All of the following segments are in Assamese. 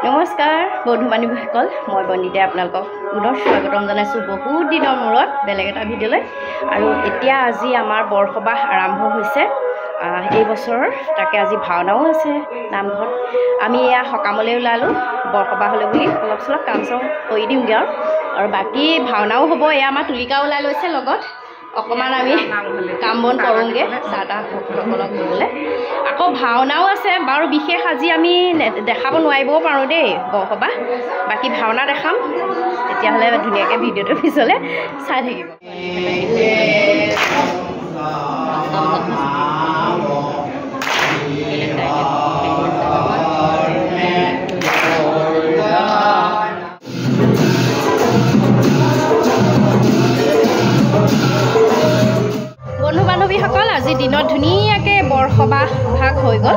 নমস্কাৰ বন্ধু বান্ধৱীসকল, মই বন্দিতাই আপোনালোকক পুনৰ স্বাগতম জনাইছোঁ বহুত দিনৰ মূৰত বেলেগ এটা ভিডিঅ'লৈ। আৰু এতিয়া আজি আমাৰ বৰসবাহ আৰম্ভ হৈছে এই বছৰৰ, তাকে আজি ভাওনাও আছে নামঘৰত। আমি এয়া সকামলৈ ওলালোঁ বৰসবাহলৈ বুলি, অলপ চলপ কাম চাম কৰি দিওঁগৈ আৰু বাকী ভাওনাও হ'ব। এয়া আমাৰ তুলিকা ওলাই লৈছে লগত, অকণমান আমি কাম বন কৰোঁগৈ চাহ তাহ ভক্তসকলক দিবলৈ। আকৌ ভাওনাও আছে বাৰু, বিশেষ আজি আমি দেখাব নোৱাৰিবও পাৰোঁ দেই বৰসবাহ, বাকী ভাওনা দেখাম। তেতিয়াহ'লে ধুনীয়াকৈ ভিডিঅ'টো পিছলৈ চাই থাকিব। বন্ধু বান্ধৱীসকল, আজি দিনত ধুনীয়াকৈ বৰসবাহ ভাগ হৈ গ'ল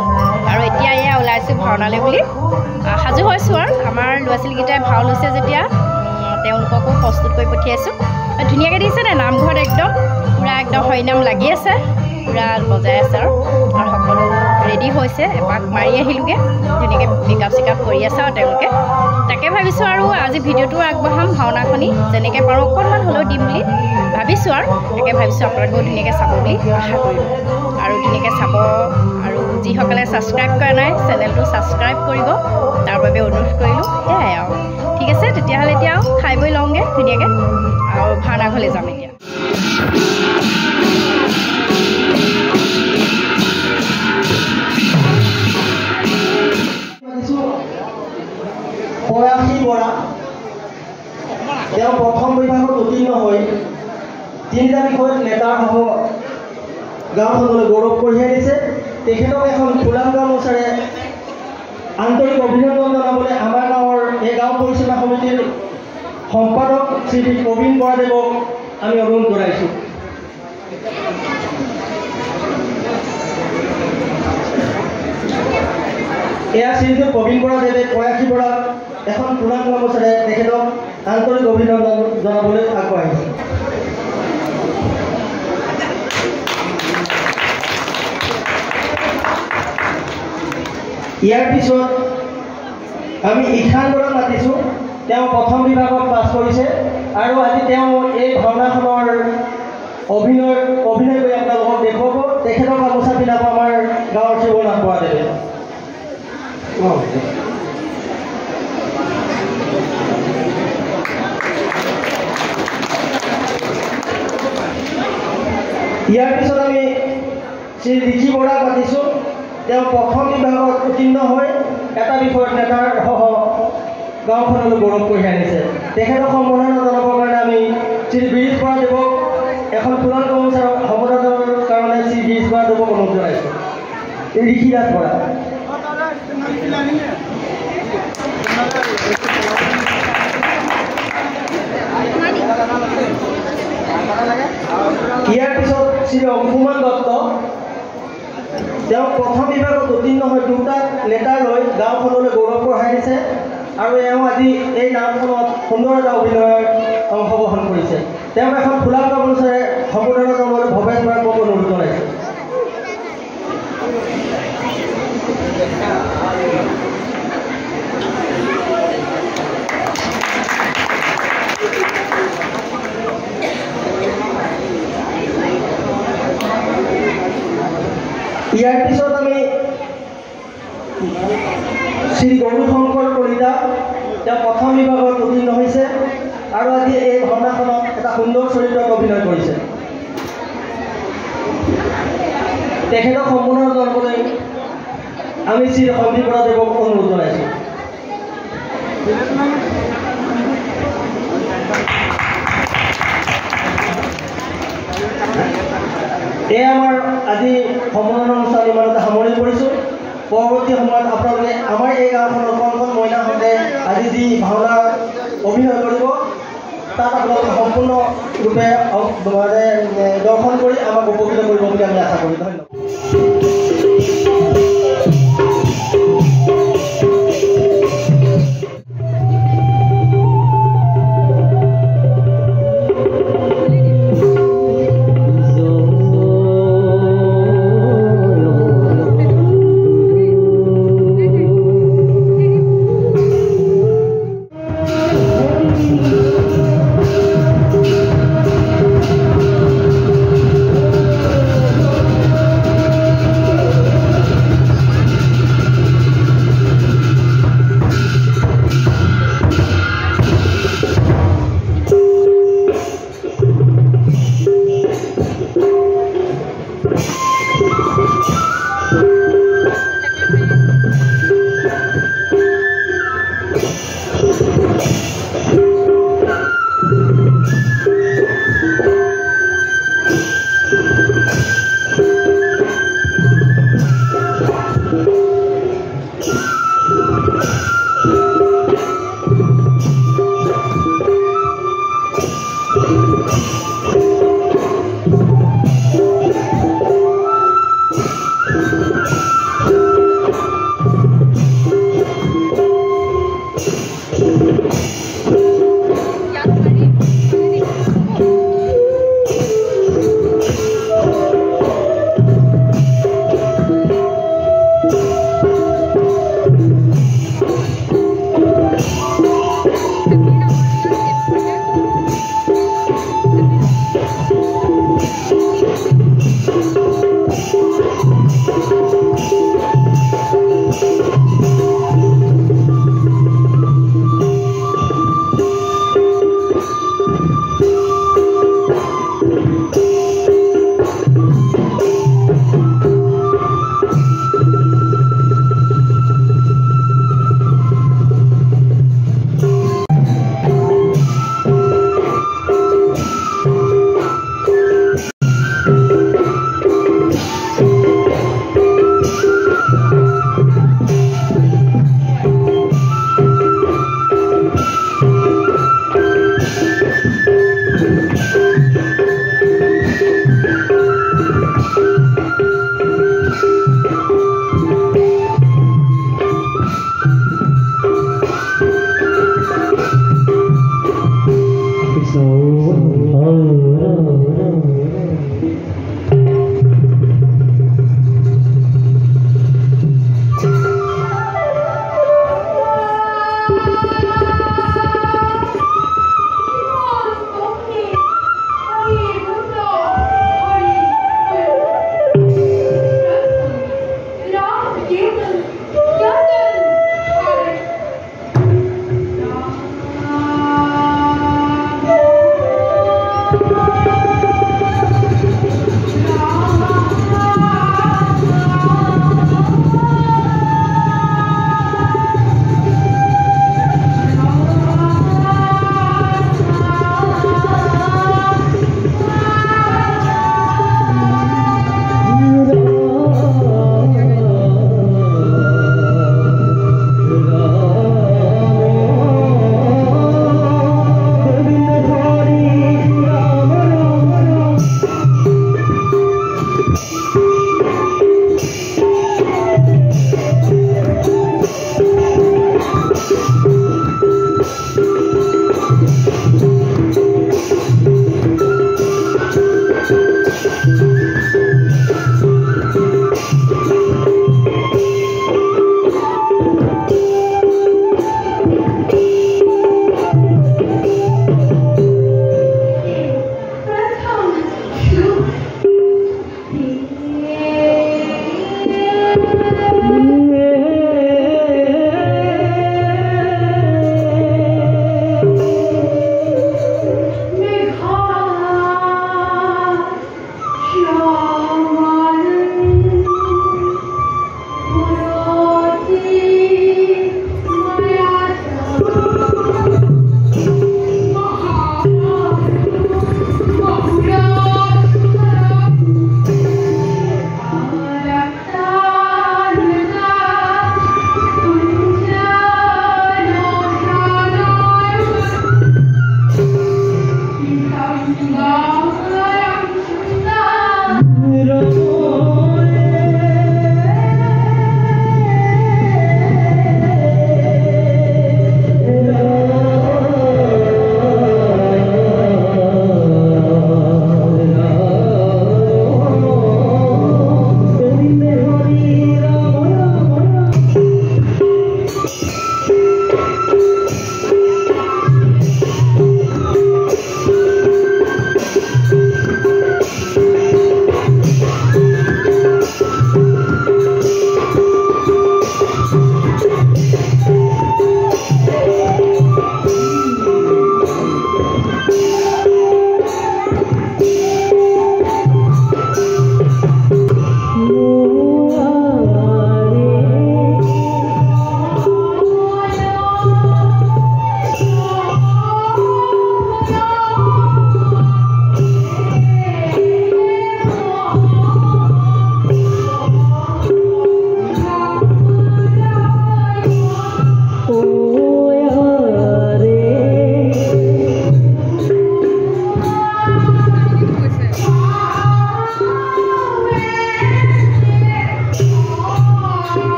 আৰু এতিয়া এয়া ওলাইছোঁ ভাওনালৈ বুলি সাজু হৈছোঁ। আৰু আমাৰ ল'ৰা ছোৱালীকেইটাই ভাও লৈছে যেতিয়া তেওঁলোককো প্ৰস্তুত কৰি পঠিয়াইছোঁ। ধুনীয়াকৈ দিছেনে নামঘৰত, একদম পূৰা একদম হৰিনাম লাগি আছে, পূৰা বজাই আছে আৰু সকলো ৰেডি হৈছে। এপাক মাৰি আহিলোঁগৈ, ধুনীয়াকৈ মেকআপ চেকআপ কৰি আছে আৰু তেওঁলোকে। তাকে ভাবিছোঁ আৰু আজি ভিডিঅ'টো আগবঢ়াম, ভাওনাখনি যেনেকৈ পাৰোঁ অকণমান হ'লেও দিম বুলি ভাবিছোঁ। আৰু তাকে ভাবিছোঁ আপোনালোকেও ধুনীয়াকৈ চাব বুলি আশা কৰিম আৰু ধুনীয়াকৈ চাব। আৰু যিসকলে ছাবস্ক্ৰাইব কৰা নাই চেনেলটো ছাবস্ক্ৰাইব কৰিব, তাৰ বাবে অনুৰোধ কৰিলোঁ। সেয়াই আৰু ঠিক আছে, তেতিয়াহ'লে এতিয়া আৰু খাই বৈ লওঁগৈ ধুনীয়াকৈ আৰু ভাওনা ঘৰলৈ যাম এতিয়া। পয়াসী বৰা তেওঁ প্ৰথম বিভাগত উত্তীৰ্ণ হৈ তিনিটা বিষয়ত নেতাৰ সহ গাঁওখনলৈ গৌৰৱ কঢ়িয়াই দিছে। তেখেতক এখন ফুলাম গামোচাৰে আন্তৰিক অভিনন্দন জনাবলৈ আমাৰ গাঁৱৰ এই গাঁও পৰিচালনা সমিতিৰ সম্পাদক শ্ৰী প্ৰবীণ বৰাদেৱক আমি অনুৰোধ জনাইছোঁ। এয়া শ্ৰীযুত প্ৰবীণ বৰাদেৱে পয়াসী বৰাক এখন ফুলাম গামোচাৰে তেখেতক আন্তৰিক অভিনন্দন জনাবলৈ আগবাঢ়িছে। ইয়াৰ পিছত আমি ঈশান বৰাক মাতিছোঁ। তেওঁ প্ৰথম বিভাগত পাছ কৰিছে আৰু আজি তেওঁ এই ভাওনাখনৰ অভিনয় কৰি আপোনালোকক দেখুৱাব। তেখেতৰ গামোচা পিন্ধাব আমাৰ গাঁৱৰ শিৱনাথ বৰাদেৱে। ইয়াৰ পিছত আমি শ্ৰী ঋষি বৰাক মাতিছোঁ। তেওঁ প্ৰথম বিভাগত উত্তীৰ্ণ হৈ এটা বিষয়ত নেতাৰ সহ গাঁওখনলৈ গৌৰৱ কঢ়িয়াই আনিছে। তেখেতক সম্বৰ্ধনা জনাবৰ কাৰণে আমি শ্ৰী গিৰীশ বৰাদেৱক এখন ফুলাম গামোচাৰ সম্বৰ্ধনাৰ কাৰণে শ্ৰী গিৰীশ বৰাদেৱক অনুৰোধ জনাইছোঁ। ঋষিৰাজ বৰা। ইয়াৰ পিছত শ্ৰী অংশুমান দত্ত, তেওঁ প্ৰথম বিভাগত উত্তীৰ্ণ হৈ দুটা লেটাৰ লৈ গাঁওখনলৈ গৌৰৱ কঢ়িয়াই দিছে আৰু এওঁ আজি এই নামখনত সুন্দৰ এটা অভিনয়ত অংশগ্ৰহণ কৰিছে। তেওঁ এখন ফুলাম গামোচাৰে সম্বৰ্ধনা জনাবলৈ ভৱেশ বৰাক অনুৰোধ জনাইছে। ইয়াৰ পিছত আমি শ্ৰী গৌৰীশংকৰ কলিতা, তেওঁ প্ৰথম বিভাগত উত্তীৰ্ণ হৈছে আৰু আজি এই ভাওনাখনত এটা সুন্দৰ চৰিত্ৰত অভিনয় কৰিছে। তেখেতক সম্বৰ্ধনা জনাবলৈ আমি শ্ৰী সন্দীপ বৰাদেৱক অনুৰোধ জনাইছোঁ। এই আমাৰ আজি সম্বৰ্ধনা অনুষ্ঠান ইমানতে সামৰণি কৰিছোঁ। পৰৱৰ্তী সময়ত আপোনালোকে আমাৰ এই গাঁওখনৰ কণ মইনাহঁতে আজি যি ভাওনা অভিনয় কৰিব তাত আপোনালোকে সম্পূৰ্ণৰূপে দৰ্শন কৰি আমাক উপকৃত কৰিব বুলি আমি আশা কৰোঁ। ধন্যবাদ।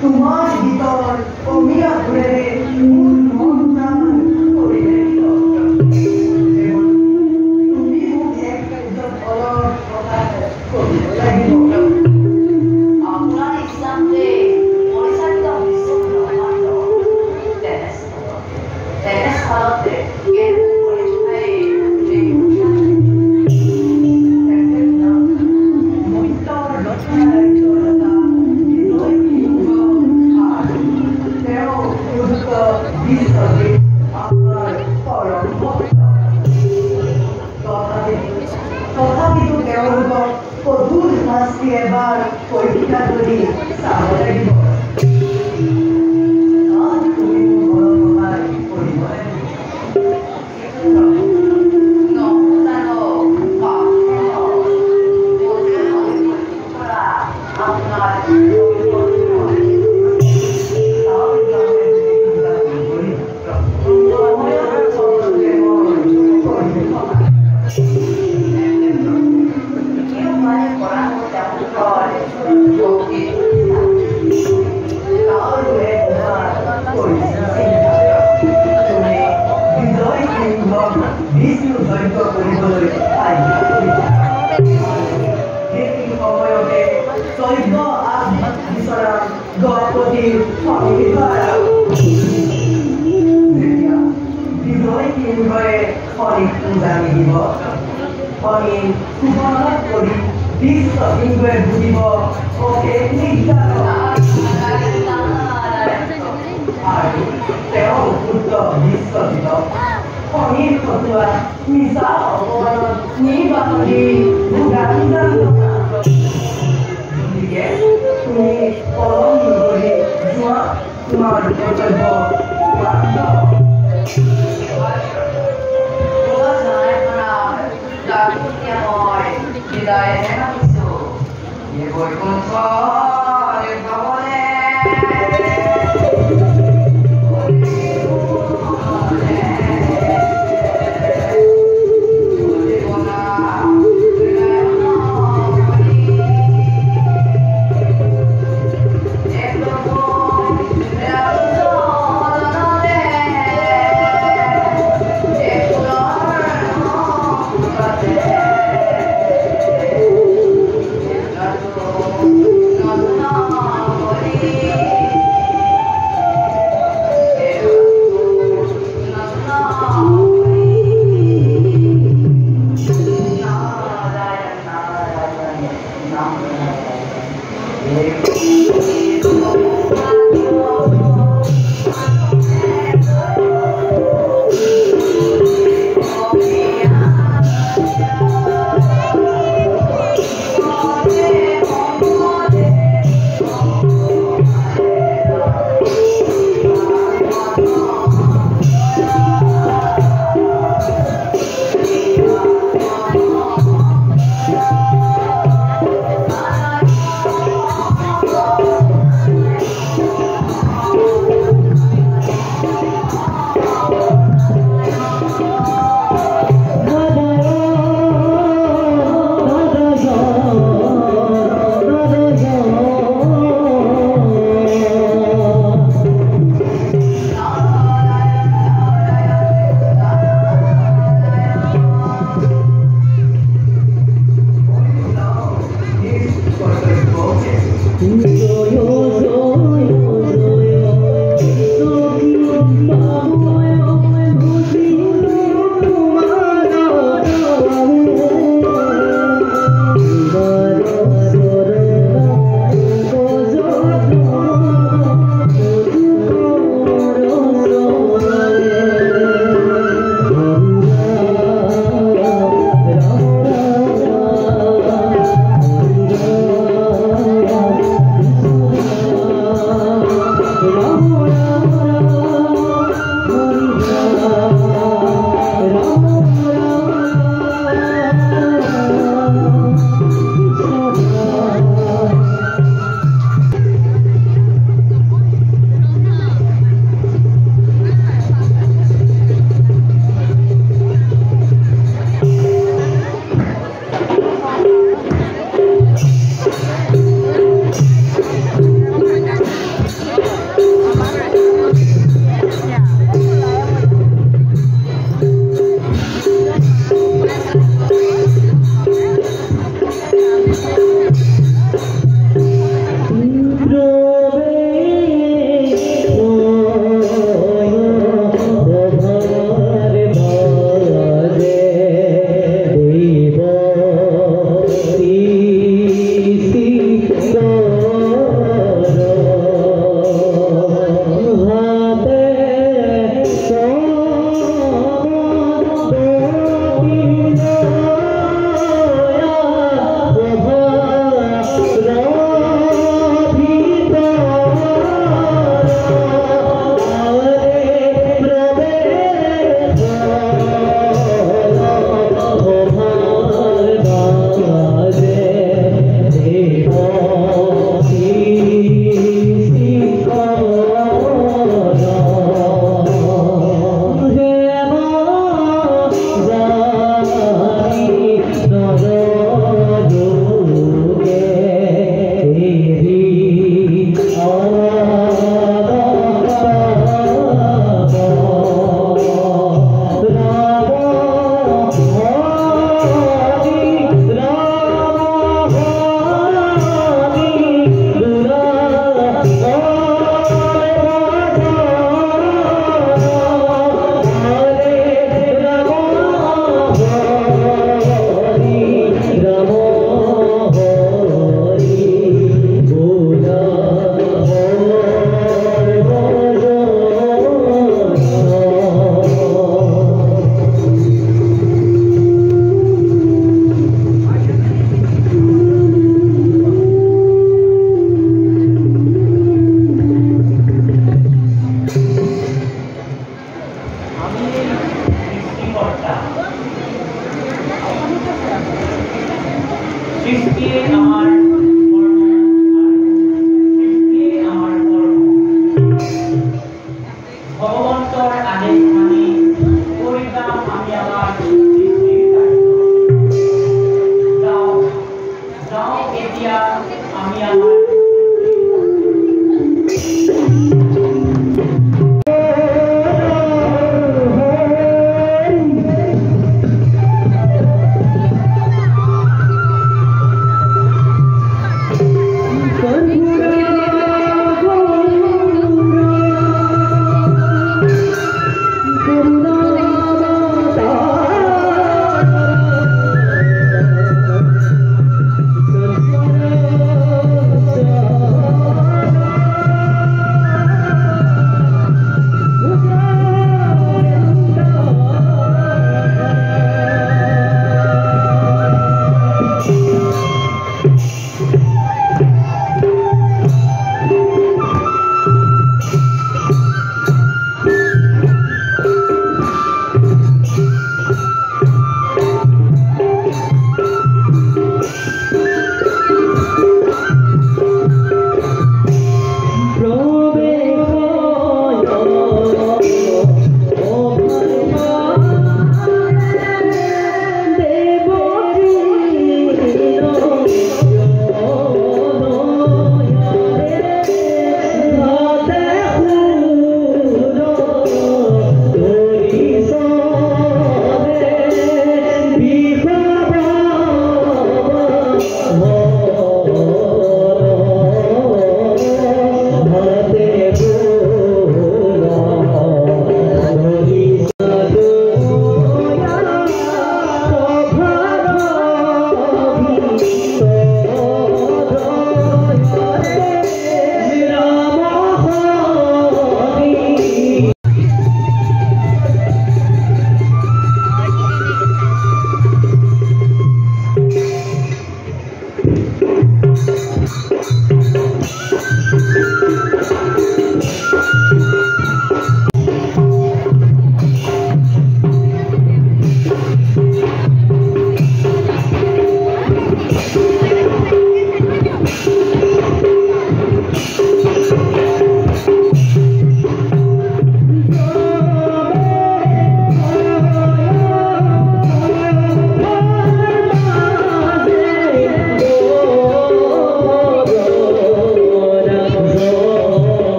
তোমাৰ গীতৰ অমিয়া ঘূৰেৰে মোৰ মন প্ৰাণ কৰিলে তুমি মোক এক কাৰ্যত অলপ কথা কৰিব লাগিব আপোনাৰ ইচ্ছামতে পৰিচালিত তেনেস্থলতে তথাপিতো তেওঁলোকক কঠোৰ শাস্তি এবাৰ পৰীক্ষা কৰি চাব লাগিব তুমি মোৰ সহায় কৰিব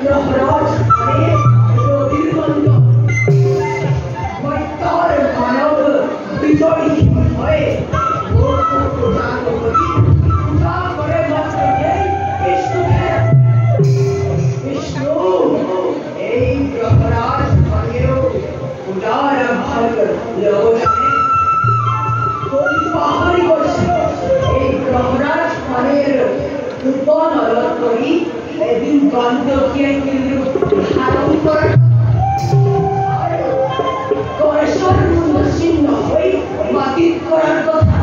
গ্রহরাজ মানে রবিবন্ধ মৈত্তর মানব বিজয়ী হয়ে এই গ্রহরাজ মানেও পূজার ভাগ লোকজানে পাহাড়ি বর্ষে এই গ্রহরাজ মানের উদ্বন অলট করি এদিন বান্ধবীয় কিন্তু ধারণ করার করেশ্বর চিহ্ন হয়ে বাতিল করার কথা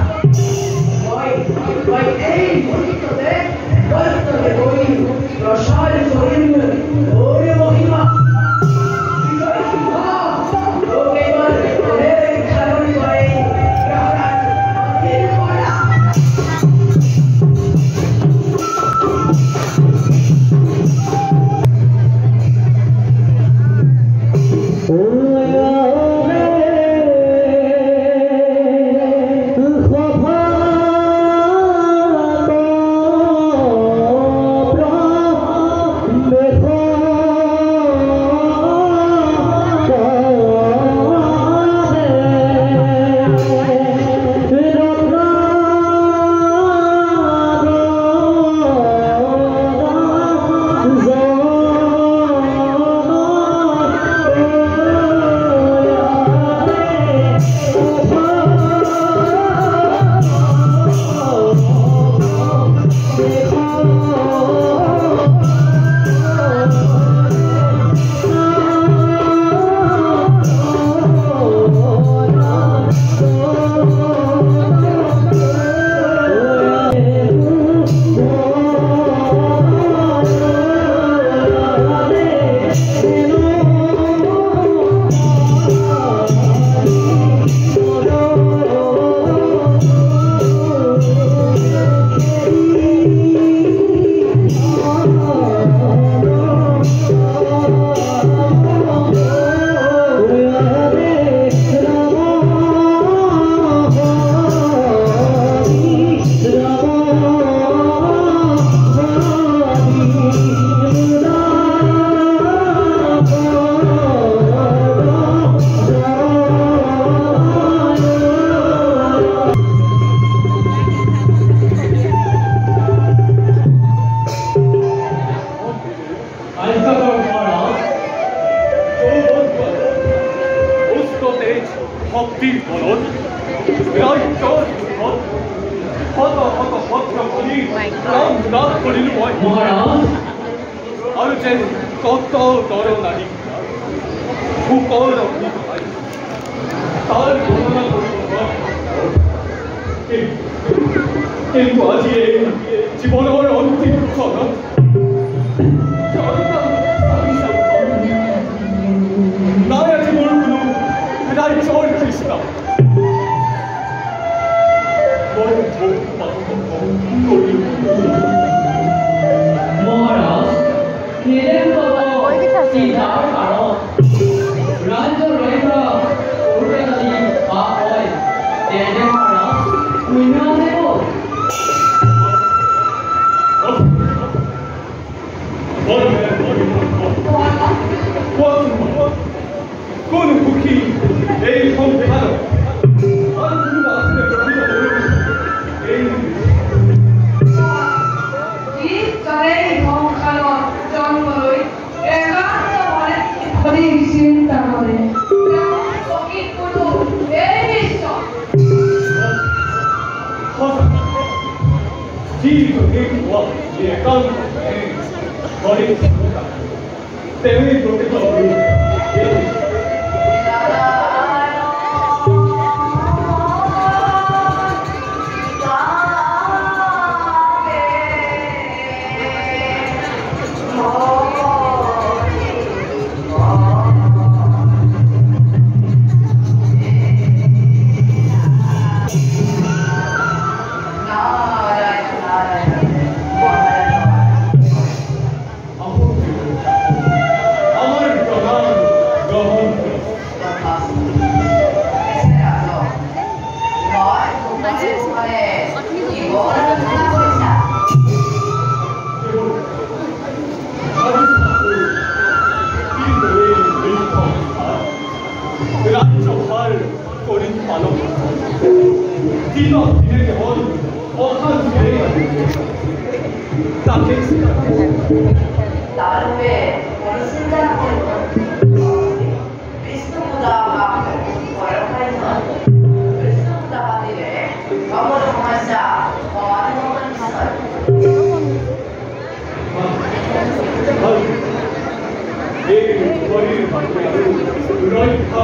এই মুহূর্তে বর্তমানে বই প্রসার করেন ওরে মহিমা বিজয় সিংহ লোকেবার অনেক ধারণ করে গ্রহরাজ বাতিল করা কিন্তু আজি এই জীৱনৰ অন্তিম ক্ষণত নাই আজি মোৰ কোনো ৰাজ্যৰ কৃষ্ণ মহারাজ চিন্তার কারণ রাজ্য রহিত পূর্বে যদি পাপ হয় তেনে মহারাজ পুণ্য দেব কোন সুখী এই সংসার চিন্তা করে দিনে কেৱল অশান্তিৰে তাকে তাৰপৰে পৰিচিতা কৰব বিষ্ণু পূজা বা পৰখাই নয় বিষ্ণু পূজা পাতিলে সকল সমস্যা সমাধান নিশ্চয় এই শৰীৰ ৰক্ষা